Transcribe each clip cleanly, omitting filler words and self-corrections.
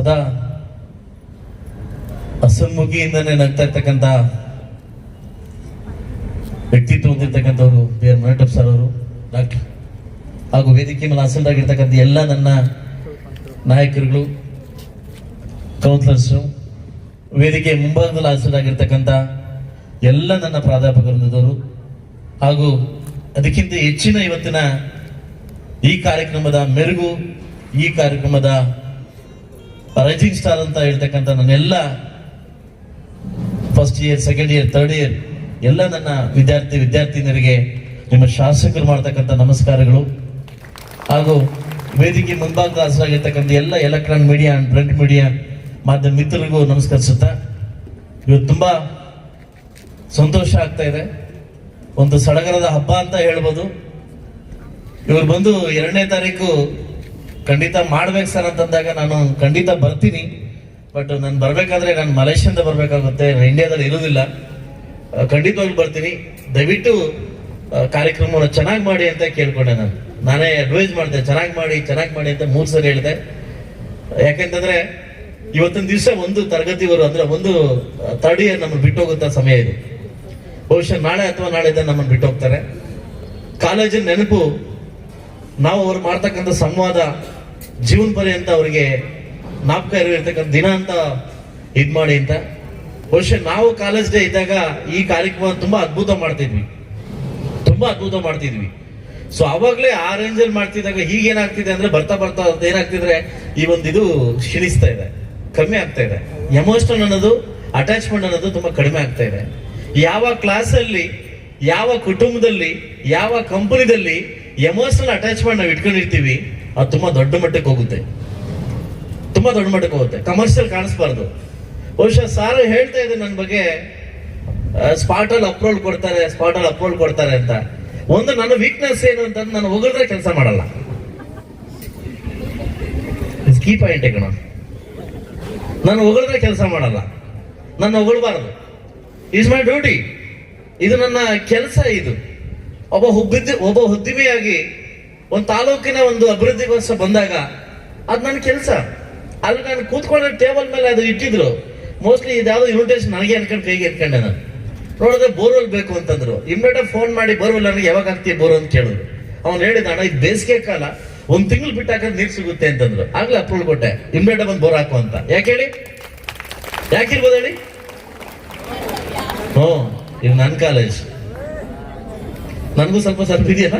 ಸದಾ ಹಸನ್ಮುಖಿಯಿಂದನೇ ನಗ್ತಾ ಇರ್ತಕ್ಕಂಥ ವ್ಯಕ್ತಿತ್ವ ಹೊಂದಿರ್ತಕ್ಕಂಥವ್ರು ಬಿ ಆರ್ ಮರಾಠಪ್ಪ ಸರ್ ಅವರು, ಡಾಕ್ಟರ್ ಹಾಗೂ ವೇದಿಕೆ ಮೇಲೆ ಆಸೀನರಾಗಿರ್ತಕ್ಕಂಥ ಎಲ್ಲ ನನ್ನ ನಾಯಕರುಗಳು, ಕೌನ್ಸಿಲರ್ಸು, ವೇದಿಕೆ ಮುಂಭಾಗದಲ್ಲಿ ಆಸೀನರಾಗಿರ್ತಕ್ಕಂಥ ಎಲ್ಲ ನನ್ನ ಪ್ರಾಧ್ಯಾಪಕರು ಹಾಗೂ ಅದಕ್ಕಿಂತ ಹೆಚ್ಚಿನ ಇವತ್ತಿನ ಈ ಕಾರ್ಯಕ್ರಮದ ಮೆರುಗು, ಈ ಕಾರ್ಯಕ್ರಮದ ರೈಸಿಂಗ್ ಸ್ಟಾರ್ ಅಂತ ಹೇಳ್ತಕ್ಕಂಥ ನನ್ನೆಲ್ಲ first year, second year, third year ಎಲ್ಲ ನನ್ನ ವಿದ್ಯಾರ್ಥಿನಿಯರಿಗೆ ನಿಮ್ಮ ಶಾಸಕರು ಮಾಡ್ತಕ್ಕಂಥ ನಮಸ್ಕಾರಗಳು ಹಾಗೂ ವೇದಿಕೆ ಮುಂಭಾಗದ ಹಾಜರಾಗಿರ್ತಕ್ಕಂಥ ಎಲ್ಲ electronic media and print media ಮಾಧ್ಯಮ ಮಿತ್ರರಿಗೂ ನಮಸ್ಕರಿಸುತ್ತಾ, ಇವತ್ತು ತುಂಬಾ ಸಂತೋಷ ಆಗ್ತಾ ಇದೆ. ಒಂದು ಸಡಗರದ ಹಬ್ಬ ಅಂತ ಹೇಳ್ಬೋದು. ಇವ್ರು ಬಂದು 2ನೇ ತಾರೀಕು ಖಂಡಿತ ಮಾಡ್ಬೇಕು ಸರ್ ಅಂತಂದಾಗ ನಾನು ಖಂಡಿತ ಬರ್ತೀನಿ. ಬಟ್ ನಾನು ಬರ್ಬೇಕಾದ್ರೆ ನಾನು ಮಲೇಷ್ಯಾದಿಂದ ಬರ್ಬೇಕಾಗುತ್ತೆ, ಇಂಡಿಯಾದಲ್ಲಿ ಇರೋದಿಲ್ಲ. ಖಂಡಿತವಾಗ್ಲೂ ಬರ್ತೀನಿ. ದಯವಿಟ್ಟು ಕಾರ್ಯಕ್ರಮವನ್ನು ಚೆನ್ನಾಗಿ ಮಾಡಿ ಅಂತ ಕೇಳ್ಕೊಂಡೆ. ನಾನೇ ಅಡ್ವೈಸ್ ಮಾಡಿದೆ, ಚೆನ್ನಾಗಿ ಮಾಡಿ ಅಂತ 3 ಸರಿ ಹೇಳಿದೆ. ಯಾಕೆಂತಂದ್ರೆ ಇವತ್ತಿನ ದಿವಸ ಒಂದು ತರಗತಿವರು ಅಂದ್ರೆ ಒಂದು ಥರ್ಡ್ ಇಯರ್ ನಮ್ಮನ್ನು ಬಿಟ್ಟು ಹೋಗುತ್ತಾ ಸಮಯ ಇದು. ಬಹುಶಃ ನಾಳೆ ಅಥವಾ ನಾಳೆದ ನಮ್ಮನ್ನು ಬಿಟ್ಟು ಹೋಗ್ತಾರೆ. ಕಾಲೇಜಿನ ನೆನಪು, ನಾವು ಅವ್ರು ಮಾಡ್ತಕ್ಕಂಥ ಸಂವಾದ ಜೀವನ ಪರ್ಯಂತ ಅವರಿಗೆ ಜ್ಞಾಪಕ ಇರತಕ್ಕಂಥ ದಿನ ಅಂತ ಮಾಡಿ ಅಂತ. ಬಹುಶಃ ನಾವು ಕಾಲೇಜ್ ಡೇ ಇದ್ದಾಗ ಈ ಕಾರ್ಯಕ್ರಮ ತುಂಬಾ ಅದ್ಭುತ ಮಾಡ್ತಿದ್ವಿ. ಸೊ ಅವಾಗ್ಲೇ ಆ ರೇಂಜಲ್ಲಿ ಮಾಡ್ತಿದ್ದಾಗ ಹೀಗೇನಾಗ್ತಿದೆ ಅಂದ್ರೆ ಬರ್ತಾ ಏನಾಗ್ತಿದ್ರೆ ಈ ಒಂದು ಇದು ಕ್ಷೀಣಿಸ್ತಾ ಇದೆ, ಕಮ್ಮಿ ಆಗ್ತಾ ಇದೆ. ಎಮೋಷನಲ್ ಅನ್ನೋದು, ಅಟ್ಯಾಚ್ಮೆಂಟ್ ಅನ್ನೋದು ತುಂಬಾ ಕಡಿಮೆ ಆಗ್ತಾ ಇದೆ. ಯಾವ ಕ್ಲಾಸಲ್ಲಿ, ಯಾವ ಕುಟುಂಬದಲ್ಲಿ, ಯಾವ ಕಂಪನಿದಲ್ಲಿ ಎಮೋಷನಲ್ ಅಟ್ಯಾಚ್ಮೆಂಟ್ ನಾವು ಇಟ್ಕೊಂಡಿರ್ತೀವಿ ಅದು ತುಂಬಾ ದೊಡ್ಡ ಮಟ್ಟಕ್ಕೆ ಹೋಗುತ್ತೆ. ಕಮರ್ಷಿಯಲ್ ಕಾಣಿಸ್ಬಾರ್ದು. ಬಹುಶಃ ಸಾರ್ ಹೇಳ್ತಾ ಇದ್ದಾರೆ ನನ್ನ ಬಗ್ಗೆ, ಸ್ಪಾಟಲ್ಲಿ ಅಪ್ರೂವಲ್ ಕೊಡ್ತಾರೆ ಅಂತ. ಒಂದು ನನ್ನ ವೀಕ್ನೆಸ್ ಏನು ಅಂತ ನಾನು ಹೊಗಳಿದ್ರೆ ಕೆಲಸ ಮಾಡಲ್ಲ. ಕೀ ಪಾಯಿಂಟ್ ಕಣ, ನಾನು ಹೊಗಳಿದ್ರೆ ಕೆಲಸ ಮಾಡಲ್ಲ, ನಾನು ಹೊಗಳಬಾರದು. ಇಸ್ ಮೈ ಡ್ಯೂಟಿ, ಇದು ನನ್ನ ಕೆಲಸ. ಇದು ಒಬ್ಬ ಉದ್ಯಮಿಯಾಗಿ ಒಂದು ತಾಲೂಕಿನ ಒಂದು ಅಭಿವೃದ್ಧಿಗೋಸ್ಕರ ಬಂದಾಗ ಅದು ನನ್ನ ಕೆಲಸ. ಅಲ್ಲಿ ನಾನು ಕೂತ್ಕೊಂಡ ಟೇಬಲ್ ಮೇಲೆ ಅದು ಇಟ್ಟಿದ್ರು. ಮೋಸ್ಟ್ಲಿ ಇದ್ಯಾವುದೋ ಇನ್ವಿಟೇಷನ್ ನನಗೆ ಅನ್ಕೊಂಡು ಕೈಗೆ ಎತ್ಕೊಂಡೆ. ನಾನು ನೋಡಿದ್ರೆ ಬೋರ್ವೆಲ್ ಬೇಕು ಅಂತಂದ್ರು. ಇಮ್ಮಿಡಿಯೇಟ್ ಫೋನ್ ಮಾಡಿ ಬೋರ್ವೆಲ್ ನನಗೆ ಯಾವಾಗ ಆಗ್ತೀಯ ಬೋರ್ ಅಂತ ಕೇಳಿದ್ರು. ಅವ್ನು ಹೇಳಿದ, ಅಣ್ಣ ಇದು ಬೇಸಿಗೆ ಕಾಲ, 1 ತಿಂಗಳು ಬಿಟ್ಟು ಹಾಕಿದ್ರೆ ನೀರು ಸಿಗುತ್ತೆ ಅಂತಂದ್ರು. ಆಗ್ಲೇ ಅಪ್ರೂವಲ್ ಕೊಟ್ಟೆ, ಇಮ್ಮಿಡಿಯೇಟ್ ಬಂದು ಬೋರ್ ಹಾಕು ಅಂತ. ಯಾಕಿರ್ಬೋದು ಹೇಳಿ? ಇದು ನನ್ನ ಕಾಲೇಜ್, ನನಗೂ ಸ್ವಲ್ಪ ಇದೆಯಲ್ಲ,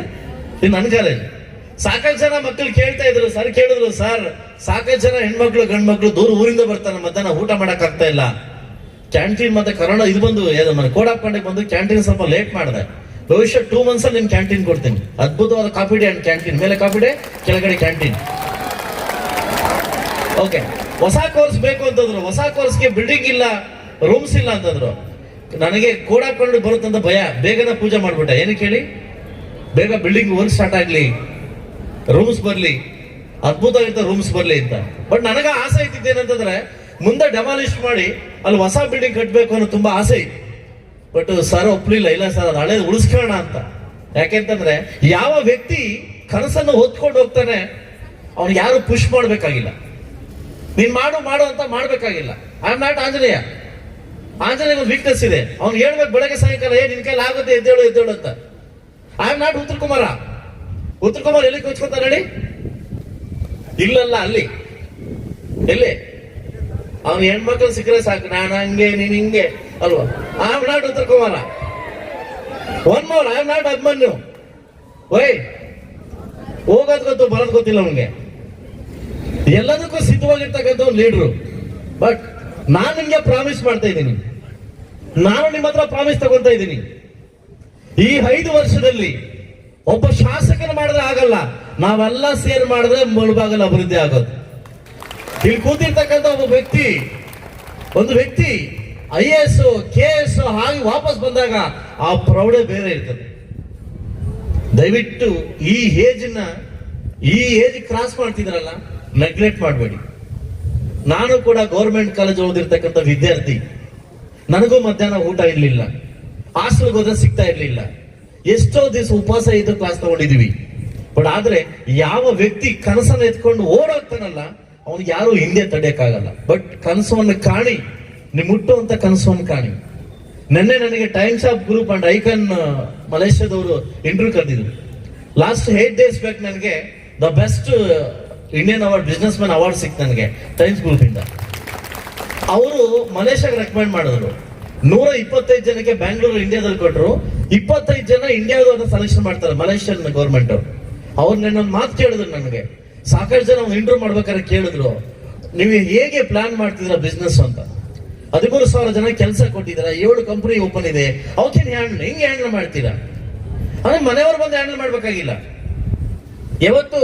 ಇದು ನನ್ನ ಕಾಲೇಜ್. ಸಾಕಷ್ಟು ಜನ ಮಕ್ಕಳು ಕೇಳ್ತಾ ಇದ್ರು, ಕೇಳಿದ್ರು ಸರ್ ಸಾಕಷ್ಟು ಜನ ಹೆಣ್ಮಕ್ಳು ಗಂಡ್ಮಕ್ಳು ದೂರ ಊರಿಂದ ಬರ್ತಾರೆ, ಮಧ್ಯಾಹ್ನ ಊಟ ಮಾಡಕ್ ಆಗ್ತಾ ಇಲ್ಲ. ಕ್ಯಾಂಟೀನ್ ಮತ್ತೆ ಕರೋನಾ ಇದು ಬಂದು ಕೋಡ್ ಹಾಕೊಂಡೆ ಬಂದು ಕ್ಯಾಂಟೀನ್ ಸ್ವಲ್ಪ ಲೇಟ್ ಮಾಡಿದೆ. ಭವಿಷ್ಯ 2 months ಅಲ್ಲಿ ನಿಮ್ ಕ್ಯಾಂಟೀನ್ ಕೊಡ್ತೀನಿ. ಅದ್ಭುತವಾದ ಕಾಫಿ ಡೇ ಅಂಡ್ ಕ್ಯಾಂಟೀನ್, ಮೇಲೆ ಕಾಫಿ ಡೇ, ಕೆಳಗಡೆ ಕ್ಯಾಂಟೀನ್. ಓಕೆ, ಹೊಸ ಕೋರ್ಸ್ ಬೇಕು ಅಂತಂದ್ರು. ಹೊಸ ಕೋರ್ಸ್ಗೆ ಬಿಲ್ಡಿಂಗ್ ಇಲ್ಲ, ರೂಮ್ಸ್ ಇಲ್ಲ ಅಂತಂದ್ರು. ನನಗೆ ಕೋಡ್ ಹಾಕೊಂಡು ಬರುತ್ತಂತ ಭಯ, ಬೇಗನ ಪೂಜೆ ಮಾಡ್ಬಿಟ್ಟೆ. ಏನಕ್ಕೆ ಹೇಳಿ? ಬೇಗ ಬಿಲ್ಡಿಂಗ್ ವರ್ಕ್ ಸ್ಟಾರ್ಟ್ ಆಗ್ಲಿ, ರೂಮ್ಸ್ ಬರ್ಲಿ, ಅದ್ಭುತವಾಗಿರ್ತ ರೂಮ್ಸ್ ಬರ್ಲಿ ಅಂತ. ಬಟ್ ನನಗ ಆಸೆ ಇದ್ದಿದ್ದೇನಂತಂದ್ರೆ ಮುಂದೆ ಡೆಮಾಲಿಷ್ ಮಾಡಿ ಅಲ್ಲಿ ಹೊಸ ಬಿಲ್ಡಿಂಗ್ ಕಟ್ಟಬೇಕು ಅನ್ನೋ ತುಂಬಾ ಆಸೆ ಇತ್ತು. ಬಟ್ ಸರ್ ಒಪ್ಲಿಲ್ಲ. ಇಲ್ಲ ಸರ್, ಅದು ಹಳೇದು ಉಳಿಸ್ಕೊಳ್ಳೋಣ ಅಂತ. ಯಾಕೆಂತಂದ್ರೆ ಯಾವ ವ್ಯಕ್ತಿ ಕನಸನ್ನು ಹೊತ್ಕೊಂಡು ಹೋಗ್ತಾನೆ ಅವ್ನು ಯಾರು ಪುಷ್ ಮಾಡ್ಬೇಕಾಗಿಲ್ಲ. ನೀನ್ ಮಾಡು ಅಂತ ಮಾಡ್ಬೇಕಾಗಿಲ್ಲ. ಐ ಆಮ್ ನಾಟ್ ಆಂಜನೇಯ ಒಂದು ವೀಕ್ನೆಸ್ ಇದೆ. ಅವ್ನು ಹೇಳ್ಬೇಕು ಬೆಳಗ್ಗೆ ಸಾಯಂಕಾಲ, ನಿನ್ ಕೈಲಿ ಆಗುತ್ತೆ, ಎದ್ದೇಳು ಅಂತ. I am not Uttara Kumara ಎಲ್ಲಿ ಕೊಚ್ಕೋತಾರೆ ಹೇಳಿ? ಇಲ್ಲಲ್ಲ, ಅಲ್ಲಿ ಎಲ್ಲಿ ಅವ್ನು ಹೆಣ್ಮಕ್ಳು ಸಿಕ್ಕರೆ ಸಾಕು, ನಾನು ಹಂಗೆ ನೀನ್ ಹಿಂಗೆ ಅಲ್ವಾ? I am not Uttara Kumara. One more, I am not Abhimanyu. ಹೋಗೋದ್ ಗೊತ್ತು, ಬರೋದ್ ಗೊತ್ತಿಲ್ಲ ಅವನಿಗೆ. ಎಲ್ಲದಕ್ಕೂ ಸಿದ್ಧವಾಗಿರ್ತಕ್ಕಂಥ ಒಂದು ಲೀಡ್ರು. ಬಟ್ ನಾನು ನಿಮ್ಗೆ ಪ್ರಾಮಿಸ್ ಮಾಡ್ತಾ ಇದ್ದೀನಿ, ನಾನು ನಿಮ್ಮ ಹತ್ರ ಪ್ರಾಮಿಸ್ ತಗೊಂತಾ ಇದ್ದೀನಿ, ಈ 5 ವರ್ಷದಲ್ಲಿ ಒಬ್ಬ ಶಾಸಕನ ಮಾಡಿದ್ರೆ ಆಗಲ್ಲ, ನಾವೆಲ್ಲ ಸೇರ್ ಮಾಡಿದ್ರೆ ಮುಳುಬಾಗಲ ಅಭಿವೃದ್ಧಿ ಆಗೋದು. ಇಲ್ಲಿ ಕೂತಿರ್ತಕ್ಕಂಥ ಒಂದು ವ್ಯಕ್ತಿ IAS KS ಹಾಗೆ ವಾಪಸ್ ಬಂದಾಗ ಆ ಪ್ರೌಢೆ ಬೇರೆ ಇರ್ತದೆ. ದಯವಿಟ್ಟು ಈ ಏಜ್ ಕ್ರಾಸ್ ಮಾಡ್ತಿದ್ರಲ್ಲ, ನೆಗ್ಲೆಕ್ಟ್ ಮಾಡಬೇಡಿ. ನಾನು ಕೂಡ ಗೌರ್ಮೆಂಟ್ ಕಾಲೇಜ್ ಓದಿರ್ತಕ್ಕಂಥ ವಿದ್ಯಾರ್ಥಿ. ನನಗೂ ಮಧ್ಯಾಹ್ನ ಊಟ ಇರ್ಲಿಲ್ಲ, ಹಾಸ್ಟೆಲ್ಗೆ ಹೋದ್ರೆ ಸಿಗ್ತಾ ಇರ್ಲಿಲ್ಲ. ಎಷ್ಟೋ ದಿವಸ ಉಪವಾಸ ಇದ್ದು ಕ್ಲಾಸ್ ತಗೊಂಡಿದೀವಿ. ಬಟ್ ಆದ್ರೆ ಯಾವ ವ್ಯಕ್ತಿ ಕನಸನ್ನ ಎತ್ಕೊಂಡು ಓಡೋಗ್ತಾನಲ್ಲ ಅವ್ನಿಗೆ ಯಾರು ಹಿಂದೆ ತಡೆಯಕ್ಕಾಗಲ್ಲ. ಬಟ್ ಕನಸವನ್ನು ಕಾಣಿ, ನೀವು ಮುಟ್ಟುವಂತ ಕನಸವನ್ನು ಕಾಣಿ. ನಿನ್ನೆ ನನಗೆ Times of Group and Icon ಮಲೇಷ್ಯಾದವರು ಇಂಟರ್ವ್ಯೂ ಕರೆದಿದ್ರು. ಲಾಸ್ಟ್ 8 days ಬ್ಯಾಕ್ ನನಗೆ the best Indian award businessman award ಸಿಕ್ತು ನನಗೆ ಟೈಮ್ಸ್ ಗ್ರೂಪ್ ಇಂದ. ಅವರು ಮಲೇಷ್ಯಾಗೆ ರೆಕಮೆಂಡ್ ಮಾಡಿದ್ರು. 125 ಜನಕ್ಕೆ ಬ್ಯಾಂಗ್ಳೂರು ಇಂಡಿಯಾದಲ್ಲಿ ಕೊಟ್ಟರು. 25 ಜನ ಇಂಡಿಯಾದವ್ರನ್ನ ಸೆಲೆಕ್ಷನ್ ಮಾಡ್ತಾರೆ ಮಲೇಷ್ಯನ್ ಗೌರ್ಮೆಂಟ್. ಅವ್ರು ನನ್ನೊಂದು ಮಾತು ಕೇಳಿದ್ರು ನನಗೆ. ಸಾಕಷ್ಟು ಜನ ಇಂಟರ್ವ್ಯೂ ಮಾಡ್ಬೇಕಾದ್ರೆ ಕೇಳಿದ್ರು, ನೀವು ಹೇಗೆ ಪ್ಲಾನ್ ಮಾಡ್ತಿದ್ರ ಬಿಸ್ನೆಸ್ ಅಂತ. 13,000 ಜನ ಕೆಲಸ ಕೊಟ್ಟಿದ್ದೀರಾ, 7 ಕಂಪನಿ ಓಪನ್ ಇದೆ, ಅವಕ್ಕೇನು ಹೆಂಗೆ ಹ್ಯಾಂಡಲ್ ಮಾಡ್ತೀರಾ? ಅಂದ್ರೆ ಮನೆಯವರು ಬಂದು ಹ್ಯಾಂಡಲ್ ಮಾಡ್ಬೇಕಾಗಿಲ್ಲ. ಯಾವತ್ತು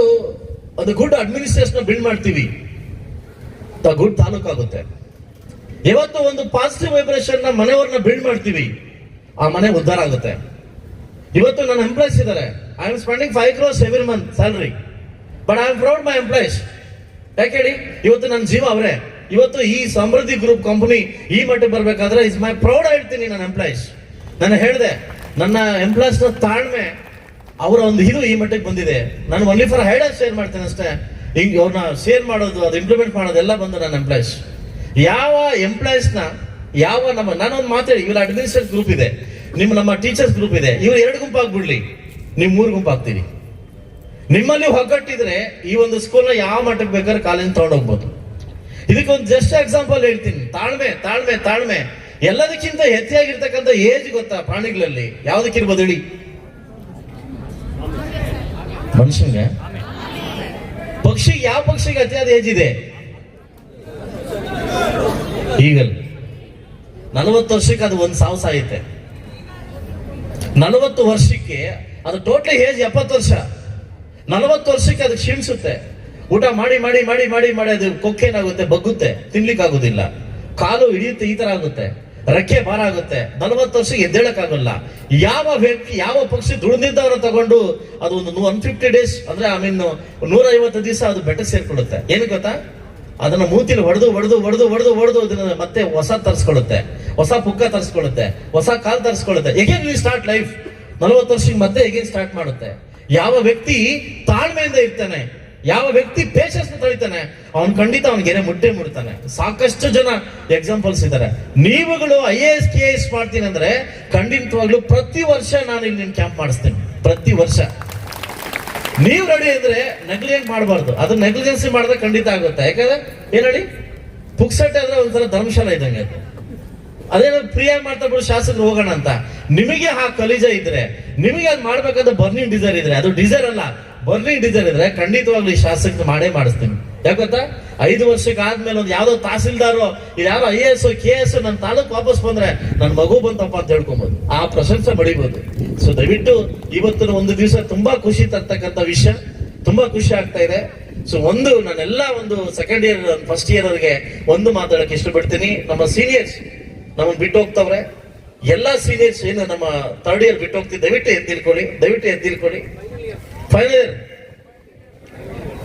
ಅದು ಗುಡ್ ಅಡ್ಮಿನಿಸ್ಟ್ರೇಷನ್ ಬಿಲ್ಡ್ ಮಾಡ್ತೀವಿ, ಗುಡ್ ತಾಲೂಕು ಆಗುತ್ತೆ. ಯಾವತ್ತು ಒಂದು ಪಾಸಿಟಿವ್ ವೈಬ್ರೇಷನ್ ಮನೆಯವ್ರನ್ನ ಬಿಲ್ಡ್ ಮಾಡ್ತೀವಿ, ಆ ಮನೆ ಉದ್ಧಾರ ಆಗುತ್ತೆ. ಇವತ್ತು ನನ್ನ ಎಂಪ್ಲಾಯ್ಸ್ ಇದ್ದಾರೆ. I am spending 5 crores every month salary, but I am proud my employees. ಯಾಕೆ ಹೇಳಿ, ಇವತ್ತು ನನ್ನ ಜೀವ ಅವರೇ. ಇವತ್ತು ಈ ಸಮೃದ್ಧಿ ಗ್ರೂಪ್ ಕಂಪನಿ ಈ ಮಟ್ಟಿಗೆ ಬರ್ಬೇಕಾದ್ರೆ ಇಸ್ ಮೈ ಪ್ರೌಡ್ ಹೇಳ್ತೀನಿ ನನ್ನ ಎಂಪ್ಲಾಯ್ಸ್. ನಾನು ಹೇಳಿದೆ, ನನ್ನ ಎಂಪ್ಲಾಯ್ಸ್ ನ ತಾಳ್ಮೆ, ಅವರ ಒಂದು ಇದು ಈ ಮಟ್ಟಿಗೆ ಬಂದಿದೆ. ನಾನು ಒನ್ಲಿ ಫಾರ್ ಹೈಡರ್ ಶೇರ್ ಮಾಡ್ತೇನೆ ಅಷ್ಟೇ. ಹಿಂಗೆ ಅವ್ರನ್ನ ಶೇರ್ ಮಾಡೋದು, ಅದು ಇಂಪ್ಲಿಮೆಂಟ್ ಮಾಡೋದೆಲ್ಲ ಬಂದು ನನ್ನ ಎಂಪ್ಲಾಯ್ಸ್. ಯಾವ ಎಂಪ್ಲಾಯ್ಸ್ ನ ಯಾವ ನಾನೊಂದು ಮಾತಾಡಿ, ಇವ್ರ ಅಡ್ಮಿನಿಸ್ಟ್ರೇಟಿವ್ ಗ್ರೂಪ್ ಇದೆ, ನಮ್ಮ ಟೀಚರ್ಸ್ ಗ್ರೂಪ್ ಇದೆ, ಇವ್ರು 2 ಗುಂಪು ಆಗ್ಬಿಡ್ಲಿ, ನೀವು 3 ಗುಂಪು ಆಗ್ತೀರಿ. ನಿಮ್ಮಲ್ಲಿ ಒಗ್ಗಟ್ಟಿದ್ರೆ ಈ ಒಂದು ಸ್ಕೂಲ್ನ ಯಾವ ಮಟ್ಟಕ್ಕೆ ಬೇಕಾದ್ರೆ ಕಾಲೇಜ್ ತಗೊಂಡು ಹೋಗ್ಬೋದು. ಇದಕ್ಕೊಂದು ಜಸ್ಟ್ ಎಕ್ಸಾಂಪಲ್ ಹೇಳ್ತೀನಿ. ತಾಳ್ಮೆ ತಾಳ್ಮೆ ತಾಳ್ಮೆ. ಎಲ್ಲದಕ್ಕಿಂತ ಹೆಚ್ಚಾಗಿರ್ತಕ್ಕಂಥ ಏಜ್ ಗೊತ್ತಾ ಪ್ರಾಣಿಗಳಲ್ಲಿ ಯಾವ್ದಕ್ಕಿರ್ಬೋದು ಹೇಳಿ? ಮನುಷ್ಯಂಗೆ. ಪಕ್ಷಿಗೆ, ಯಾವ ಪಕ್ಷಿಗೆ ಅತಿಯಾದ ಏಜ್ ಇದೆ? ಈಗಲ್ 40 ವರ್ಷಕ್ಕೆ ಅದು 1 ಸಾವು ಸಾಯುತ್ತೆ. 40 ವರ್ಷಕ್ಕೆ ಅದು ಟೋಟಲಿ ಏಜ್ 70 ವರ್ಷ. 40 ವರ್ಷಕ್ಕೆ ಅದು ಕ್ಷೀಣಿಸುತ್ತೆ. ಊಟ ಮಾಡಿ ಮಾಡಿ ಮಾಡಿ ಮಾಡಿ ಮಾಡಿ ಅದು ಕೊಕ್ಕೇನಾಗುತ್ತೆ, ಬಗ್ಗುತ್ತೆ, ತಿನ್ಲಿಕ್ಕೆ ಆಗುದಿಲ್ಲ, ಕಾಲು ಹಿಡಿಯುತ್ತೆ, ಈ ತರ ಆಗುತ್ತೆ, ರೆಕ್ಕೆ ಭಾರ ಆಗುತ್ತೆ. 40 ವರ್ಷಕ್ಕೆ ಎದ್ದೇಳಕ್ಕಾಗಲ್ಲ. ಯಾವ ವ್ಯಕ್ತಿ, ಯಾವ ಪಕ್ಷಿ ದುಡಿದಿದ್ದವರ ತಗೊಂಡು ಅದು ಒಂದು 150 days ಅಂದ್ರೆ 150 ದಿವಸ ಅದು ಬೆಟ್ಟ ಸೇರ್ಕೊಳ್ಳುತ್ತೆ. ಏನು ಗೊತ್ತಾ? ಅದನ್ನ ಮೂತಿಲಿ ಹೊಡೆದು ಹೊಡೆದು ಹೊಡೆದು ಹೊಡೆದು ಹೊಡೆದು ಅದನ್ನ ಮತ್ತೆ ಹೊಸ ತರಿಸ್ಕೊಳ್ಳುತ್ತೆ, ಹೊಸ ಪುಕ್ಕ ತರಿಸ್ಕೊಳ್ಳುತ್ತೆ, ಹೊಸ ಕಾಲ್ ತರಿಸ್ಕೊಳ್ಳುತ್ತೆ. Again we start life. 40 ವರ್ಷಕ್ಕೆ ಮತ್ತೆ ಎಗೇನ್ ಸ್ಟಾರ್ಟ್ ಮಾಡುತ್ತೆ. ಯಾವ ವ್ಯಕ್ತಿ ತಾಳ್ಮೆಯಿಂದ ಇರ್ತಾನೆ, ಯಾವ ವ್ಯಕ್ತಿ ಪೇಷನ್ಸ್ ತಳಿತಾನೆ, ಅವನು ಖಂಡಿತ ಅವನಿಗೆ ಮುಟ್ಟೆ ಮುಡ್ತಾನೆ. ಸಾಕಷ್ಟು ಜನ ಎಕ್ಸಾಂಪಲ್ಸ್ ಇದ್ದಾರೆ. ನೀವುಗಳು IAS KS ಮಾಡ್ತೀನಿ ಅಂದ್ರೆ ಖಂಡಿತವಾಗ್ಲೂ ಪ್ರತಿ ವರ್ಷ ನಾನು ಇಲ್ಲಿ ಕ್ಯಾಂಪ್ ಮಾಡಿಸ್ತೇನೆ. ಪ್ರತಿ ವರ್ಷ ನೀವು ರೆಡಿ ಅಂದ್ರೆ ನೆಗ್ಲಿಜೆಂಟ್ ಮಾಡಬಾರ್ದು. ಅದು ನೆಗ್ಲಿಜೆನ್ಸಿ ಮಾಡಿದ್ರೆ ಖಂಡಿತ ಆಗುತ್ತೆ. ಯಾಕಂದ್ರೆ ಏನ್ ಹೇಳಿ, ಪುಕ್ಸಟ್ಟೆ ಆದ್ರೆ ಒಂದ್ಸಲ ಧರ್ಮಶಾಲ ಇದ್ದಂಗೆ. ಅದೇನೋ ಫ್ರೀಯಾಗಿ ಮಾಡ್ತಾ ಬಿಡು ಶಾಸಕರು ಹೋಗೋಣ ಅಂತ. ನಿಮಗೆ ಆ ಕಲಿಜ ಇದ್ರೆ, ನಿಮಗೆ ಅದು ಮಾಡ್ಬೇಕಾದ್ರೆ ಬರ್ನಿಂಗ್ ಡಿಸೈರ್ ಇದ್ರೆ, ಅದು ಡಿಸೈರ್ ಅಲ್ಲ ಬರ್ನಿಂಗ್ ಡಿಸೈರ್ ಇದ್ರೆ ಖಂಡಿತವಾಗ್ಲೂ ಈ ಶಾಸಕ ಮಾಡೇ ಮಾಡಿಸ್ತೀನಿ. ಯಾಕೊತ್ತಾ? 5 ವರ್ಷಕ್ಕೆ ಆದ್ಮೇಲೆ ಒಂದು ಯಾವ್ದೋ ತಹಸೀಲ್ದಾರು, ಯಾರೋ IAS KS ನನ್ನ ತಾಲೂಕು ವಾಪಸ್ ಬಂದ್ರೆ ನನ್ನ ಮಗು ಬಂತಪ್ಪ ಅಂತ ಹೇಳ್ಕೊಬಹುದು, ಆ ಪ್ರಶಂಸೆ ಪಡಿಬಹುದು. ಸೊ ದಯವಿಟ್ಟು ಇವತ್ತಿನ ಒಂದು ದಿವಸ ತುಂಬಾ ಖುಷಿ ತರ್ತಕ್ಕಂಥ ವಿಷಯ, ತುಂಬಾ ಖುಷಿ ಆಗ್ತಾ ಇದೆ. ಸೊ ನಾನೆಲ್ಲ ಒಂದು ಸೆಕೆಂಡ್ ಇಯರ್ ಫಸ್ಟ್ ಇಯರ್ ಅವರಿಗೆ ಒಂದು ಮಾತಾಡಕ್ಕೆ ಇಷ್ಟಪಡ್ತೀನಿ. ನಮ್ಮ ಸೀನಿಯರ್ಸ್ ನಮ್ಮನ್ನು ಬಿಟ್ಟು ಹೋಗ್ತವ್ರೆ. ಎಲ್ಲಾ ಸೀನಿಯರ್ಸ್ ಏನು ನಮ್ಮ 3rd ಇಯರ್ ಬಿಟ್ಟು ಹೋಗ್ತೀವಿ, ದಯವಿಟ್ಟು ಎದ್ದಿಳ್ಕೊಳ್ಳಿ.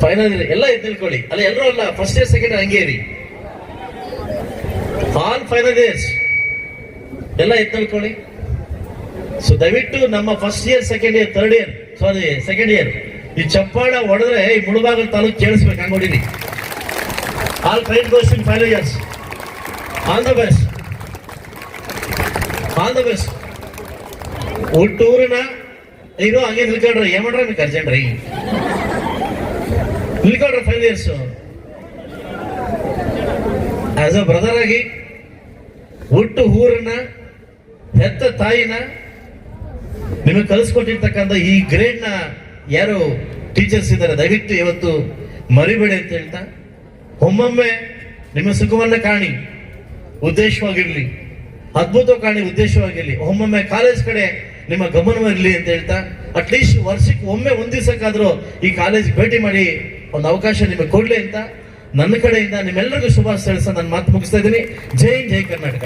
ಫೈನಲ್ ಇಯರ್ ಎಲ್ಲ ಎದ್ದಿಳ್ಕೊಳ್ಳಿ. ಅಲ್ಲ ಎಲ್ಲರೂ ಅಲ್ಲ, ಫಸ್ಟ್ ಇಯರ್ ಸೆಕೆಂಡ್ ಇಯರ್ ಹಂಗೆ ಇರಿ. ಆಲ್ ಫೈನಲ್ ಇಯರ್ಸ್ ಎಲ್ಲ ಎದ್ದಿಳ್ಕೊಳ್ಳಿ. ಸೊ ದಯವಿಟ್ಟು ನಮ್ಮ first year second year second year ಈ ಚಪ್ಪಾಳ ಹೊಡೆದ್ರೆ ಈ ಮುಳುಬಾಗಲ್ ತಾಲೂಕು ಕೇಳಿಸ್ಬೇಕು, ಹಂಗೆ ಹೊಡಿರಿ. All credit goes in final years. All the best. ಹುಟ್ಟೂರಿನ ಇರೋ ಹಂಗೆ ನಿಲ್ಕೊಳ್ರಿ. ಏನ್ ಮಾಡ್ರಿ ನೀವು ಅರ್ಜೆಂಟ್ರಿ ನಿಲ್ಕೊಳ್ರಿ. 5 years ಆಸ್ ಅ ಬ್ರದರ್ ಆಗಿ ಹುಟ್ಟು ಊರನ್ನ ಹೆತ್ತ ತಾಯಿನ ನಿಮಗೆ ಕಲಿಸ್ಕೊಟ್ಟಿರ್ತಕ್ಕಂಥ ಈ ಗ್ರೇಡ್ ನ ಯಾರು ಟೀಚರ್ಸ್ ಇದ್ದಾರೆ ದಯವಿಟ್ಟು ಇವತ್ತು ಮರಿಬೇಡಿ ಅಂತ ಹೇಳ್ತಾ, ಒಮ್ಮೊಮ್ಮೆ ನಿಮ್ಮ ಸುಖವನ್ನ ಕಾಣಿ, ಉದ್ದೇಶವಾಗಿರ್ಲಿ, ಅದ್ಭುತ ಕಾಣಿ, ಉದ್ದೇಶವಾಗಿರ್ಲಿ. ಒಮ್ಮೊಮ್ಮೆ ಕಾಲೇಜ್ ಕಡೆ ನಿಮ್ಮ ಗಮನವಿರಲಿ ಅಂತ ಹೇಳ್ತಾ, ಅಟ್ಲೀಸ್ಟ್ ವರ್ಷಕ್ಕೆ ಒಮ್ಮೆ 1 ದಿವಸಕ್ಕಾದ್ರೂ ಈ ಕಾಲೇಜ್ ಭೇಟಿ ಮಾಡಿ ಒಂದು ಅವಕಾಶ ನಿಮಗೆ ಕೊಡ್ಲಿ ಅಂತ ನನ್ನ ಕಡೆಯಿಂದ ನಿಮ್ಮೆಲ್ಲರಿಗೂ ಶುಭಾಶಯ ತಿಳಿಸ ನಾನು ಮಾತು ಮುಗಿಸ್ತಾ ಇದ್ದೀನಿ. ಜೈ ಹಿಂದ್, ಜೈ ಕರ್ನಾಟಕ.